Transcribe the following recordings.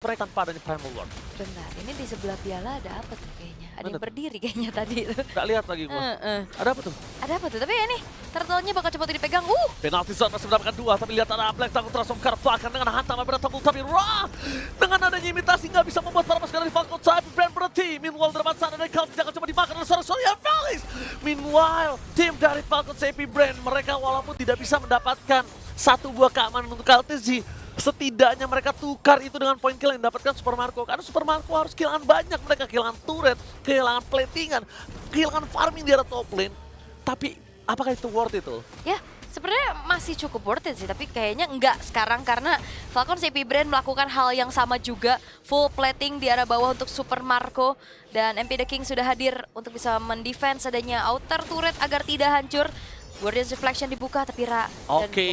mereka tanpa adanya Primal Lord. Bentar, ini di sebelah piala ada apa tuh kayaknya? Ada yang Mana tuh? berdiri kayaknya tadi itu. Nggak lihat lagi gua. Ada apa tuh? Ada apa tuh? Tapi ya nih, turtle-nya bakal cepat dipegang. Penalti zone masih mendapatkan 2, tapi lihat ada Black Tango transform ke arah belakang dengan hantam pada Tanggul, tapi Ra dengan adanya imitasi nggak bisa membuat para pasukan dari Falcon Cyber Brand berhenti. Meanwhile di depan sana dari Calvin akan coba dimakan oleh seorang Soria Felix. Meanwhile tim dari Falcon Cyber Brand mereka walaupun tidak bisa mendapatkan satu buah keamanan untuk KLTZ, setidaknya mereka tukar itu dengan poin kill yang didapatkan Super Marco. Karena Super Marco harus kehilangan banyak, mereka kehilangan turret, kehilangan platingan, kehilangan farming di arah top lane. Tapi apakah itu worth it? Ya, sebenarnya masih cukup worth it sih, tapi kayaknya enggak sekarang karena Falcon CP Brand melakukan hal yang sama juga, full plating di arah bawah untuk Super Marco, dan MP The King sudah hadir untuk bisa mendefense adanya outer turret agar tidak hancur. Guardian's Reflection dibuka tapi Oke,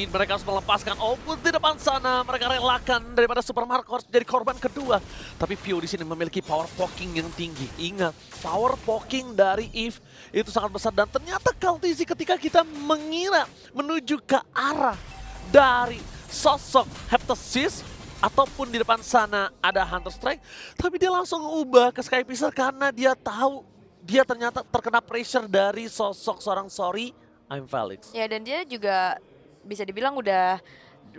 mereka harus melepaskan Opus di depan sana. Mereka relakan daripada Super Marco harus jadi korban kedua. Tapi Pio di sini memiliki power poking yang tinggi. Ingat, power poking dari Eve itu sangat besar. Dan ternyata KLTZ ketika kita mengira menuju ke arah dari sosok Heptasis, ataupun di depan sana ada Hunter Strike, tapi dia langsung ubah ke Skypiscer karena dia tahu dia ternyata terkena pressure dari sosok seorang Sorry I'm Felix. ya, dan dia juga bisa dibilang udah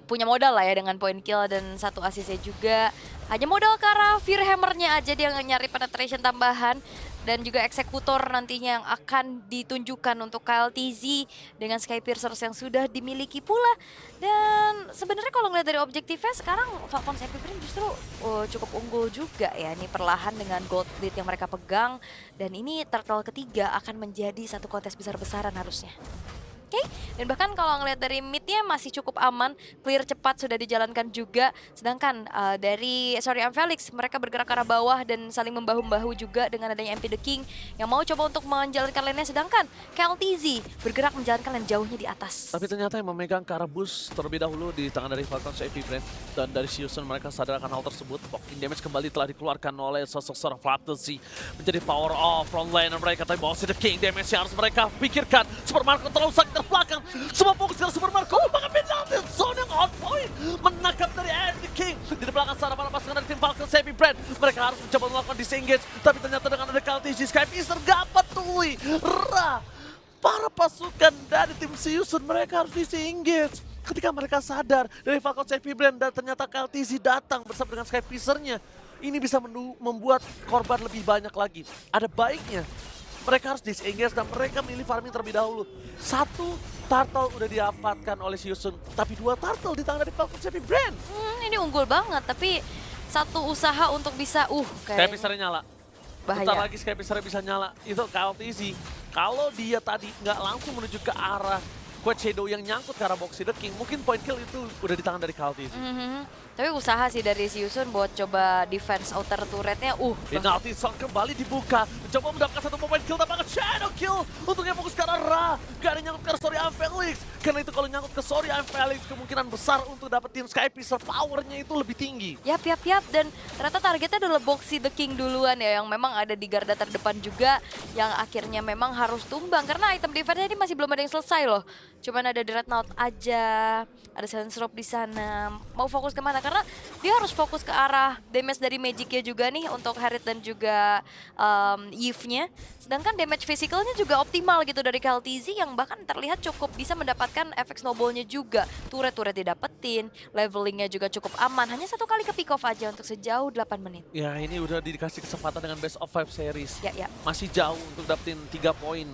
punya modal lah ya dengan point kill dan 1 assist-nya juga. Hanya modal ke arah Fear Hammer-nya aja dia nyari penetration tambahan dan juga eksekutor nantinya yang akan ditunjukkan untuk KLTZ dengan Skypiercers yang sudah dimiliki pula. Dan sebenarnya kalau ngeliat dari objektifnya sekarang Falcon Cyber Brand justru cukup unggul juga ya. Ini perlahan dengan gold lead yang mereka pegang, dan ini turtle ketiga akan menjadi satu kontes besar-besaran harusnya. Oke, dan bahkan kalau ngelihat dari mid-nya masih cukup aman, clear cepat sudah dijalankan juga. Sedangkan dari Sorry I'm Felix, mereka bergerak ke arah bawah dan saling membahu-membahu juga dengan adanya MP The King yang mau coba untuk menjalankan lane-nya. Sedangkan KLTZ bergerak menjalankan lane jauhnya di atas. Tapi ternyata yang memegang ke arah boost terlebih dahulu di tangan dari Falcon CP Brand. Dan dari Siusun mereka sadar akan hal tersebut. Poking damage kembali telah dikeluarkan oleh sosok seorang Flaptzy. Menjadi power off front laner mereka. Tapi bawa si The King damage yang harus mereka pikirkan. Super Marco terlalu sakit terbelakang. Semua fokus ke Super Marco. Bahkan penalti zone yang on point. Menangkap dari The King. Di belakang sana para pasukan dari tim Falcon CP Brand. Mereka harus mencoba melakukan disengage. Tapi ternyata dengan ada KLTZ Skypiscer gak peduli. Para pasukan dari tim Siusun mereka harus disengage. Ketika mereka sadar dari Falcon CP Brand dan ternyata KLTZ datang bersama dengan Skypiscernya, ini bisa membuat korban lebih banyak lagi. Ada baiknya mereka harus disengage dan mereka milih farming terlebih dahulu. 1 turtle udah didapatkan oleh Siusun, tapi 2 turtle di tangan dari Falcon CP Brand. Ini unggul banget, tapi satu usaha untuk bisa kayak Skypiscernya nyala. bahaya. Bentar lagi Skypiscernya bisa nyala. Itu KLTZ. Kalau dia tadi nggak langsung menuju ke arah Quad Shadow yang nyangkut ke arah Boxy The King, mungkin point kill itu udah di tangan dari KLTZ. Tapi usaha sih dari Siusun buat coba defense outer turretnya. Penalti zone kembali dibuka. Mencoba mendapatkan 1 point kill, tapi shadow kill untuk yang fokus ke arah Ra. Gak ada nyangkut ke arah Sorry I'm Felix. Karena itu kalau nyangkut ke Sorry I'm Felix, kemungkinan besar untuk dapetin Skypiscer powernya itu lebih tinggi. Yap. Dan ternyata targetnya adalah Boxy The King duluan ya, yang memang ada di garda terdepan juga, yang akhirnya memang harus tumbang karena item defense-nya ini masih belum ada yang selesai loh. Cuman ada Dreadnought aja, ada Silence Rope di sana. Mau fokus kemana? Karena dia harus fokus ke arah damage dari Magic-nya juga nih untuk Harriet dan juga Eve-nya. Sedangkan damage physicalnya juga optimal gitu dari KLTZ yang bahkan terlihat cukup bisa mendapatkan efek snowball-nya juga. Turret-turret didapetin, levelingnya juga cukup aman. Hanya 1 kali ke pick off aja untuk sejauh 8 menit. Ya ini udah dikasih kesempatan dengan best of 5 series. Ya. Masih jauh untuk dapetin 3 poin.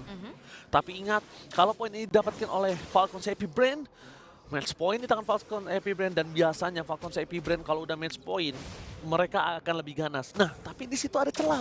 Tapi ingat, kalau poin ini didapatkan oleh Falcon CP Brand, match point di tangan Falcon CP Brand, dan biasanya Falcon CP Brand kalau udah match point, mereka akan lebih ganas. Nah, tapi di situ ada celah,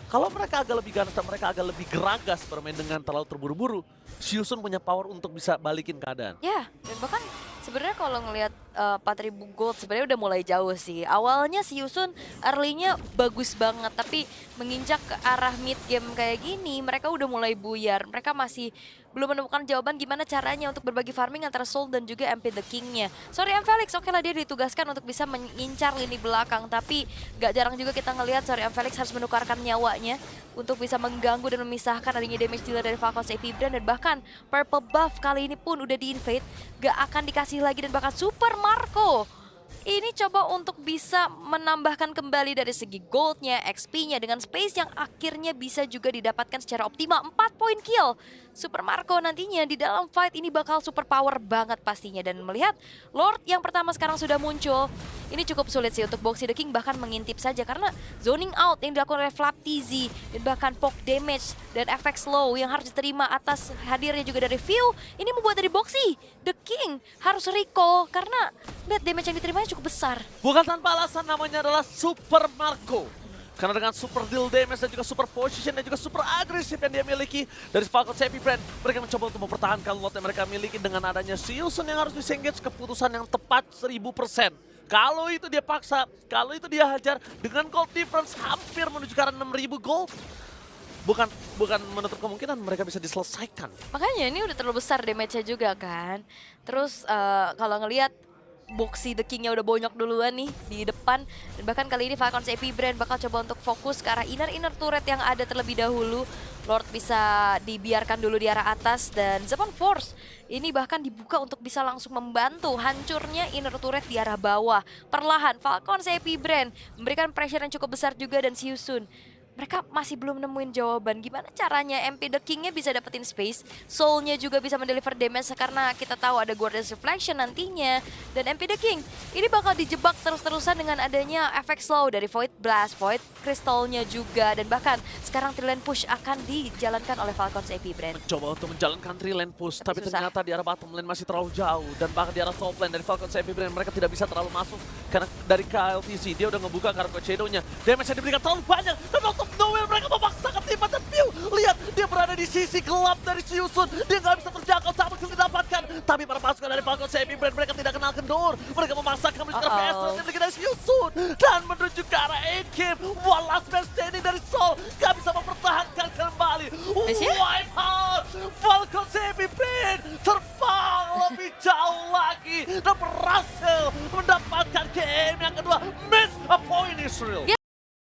Kalau mereka agak lebih ganas dan mereka agak lebih geragas bermain dengan terlalu terburu-buru, Siusun punya power untuk bisa balikin keadaan. Ya, dan bahkan sebenarnya kalau ngelihat 4.000 gold sebenarnya udah mulai jauh sih. Awalnya Siusun early-nya bagus banget, tapi menginjak ke arah mid game kayak gini, mereka udah mulai buyar. Mereka masih belum menemukan jawaban gimana caranya untuk berbagi farming antara Soul dan juga MP The King-nya. Sorry I'm Felix, oke lah dia ditugaskan untuk bisa mengincar lini belakang, tapi gak jarang juga kita ngelihat Sorry I'm Felix harus menukarkan nyawanya untuk bisa mengganggu dan memisahkan adanya damage dealer dari Falcon CP Brand. Dan bahkan purple buff kali ini pun udah di-invade, gak akan dikasih lagi, dan bahkan Super Marco ini coba untuk bisa menambahkan kembali dari segi goldnya, XP-nya dengan space yang akhirnya bisa juga didapatkan secara optimal. 4 poin kill. Super Marco nantinya di dalam fight ini bakal super power banget pastinya. Dan melihat Lord yang pertama sekarang sudah muncul, ini cukup sulit sih untuk Boxy the King bahkan mengintip saja karena zoning out yang dilakukan oleh Flap TZ dan bahkan poke damage dan efek slow yang harus diterima atas hadirnya juga dari View. Ini membuat dari Boxy the King harus recall karena lihat damage yang diterimanya cukup besar. Bukan tanpa alasan namanya adalah Super Marco. Karena dengan super deal damage dan juga super position dan juga super agresif yang dia miliki dari Falcons Epibrand, mereka mencoba untuk mempertahankan lot yang mereka miliki dengan adanya Sealson yang harus disengage keputusan yang tepat 1000%. Kalau itu dia paksa, kalau itu dia hajar dengan gold difference hampir menuju ke arah 6000 gold. Bukan menutup kemungkinan mereka bisa diselesaikan. Makanya ini udah terlalu besar damage-nya juga kan. Terus kalau ngelihat Boxy the King-nya udah bonyok duluan nih di depan. Dan bahkan kali ini Falcons Epibrand bakal coba untuk fokus ke arah inner turret yang ada terlebih dahulu. Lord bisa dibiarkan dulu di arah atas dan Zephon Force ini bahkan dibuka untuk bisa langsung membantu hancurnya inner turret di arah bawah. Perlahan Falcons Epibrand memberikan pressure yang cukup besar juga dan Sealson mereka masih belum nemuin jawaban gimana caranya MP The King-nya bisa dapetin space, Soul-nya juga bisa mendeliver damage karena kita tahu ada Guardian's Reflection nantinya. Dan MP The King ini bakal dijebak terus-terusan dengan adanya efek slow dari Void Blast, Void Crystal-nya juga. Dan bahkan sekarang Trilane Push akan dijalankan oleh Falcons Epibrand. Coba untuk menjalankan Trilane Push, tapi susah. ternyata di arah bottom lane masih terlalu jauh. Dan bahkan di arah top lane dari Falcons Epibrand mereka tidak bisa terlalu masuk. Karena dari KLTC dia udah ngebuka Kargo Shadow-nya. Damage yang diberikan terlalu banyak. Dan out of nowhere mereka memaksakan timah dan View. Lihat, dia berada di sisi gelap dari Sealson. Dia nggak bisa terjangkau, sama sekali didapatkan. Tapi para pasukan dari Falcons Epibrand mereka tidak kenal kendor. Mereka memaksakan menuju ke arah PS yang dimiliki dari Sealson. Dan menuju ke arah A-Game. One last man standing dari Soul. Nggak bisa mempertahankan kembali. Wipe out Falcons Epibrand.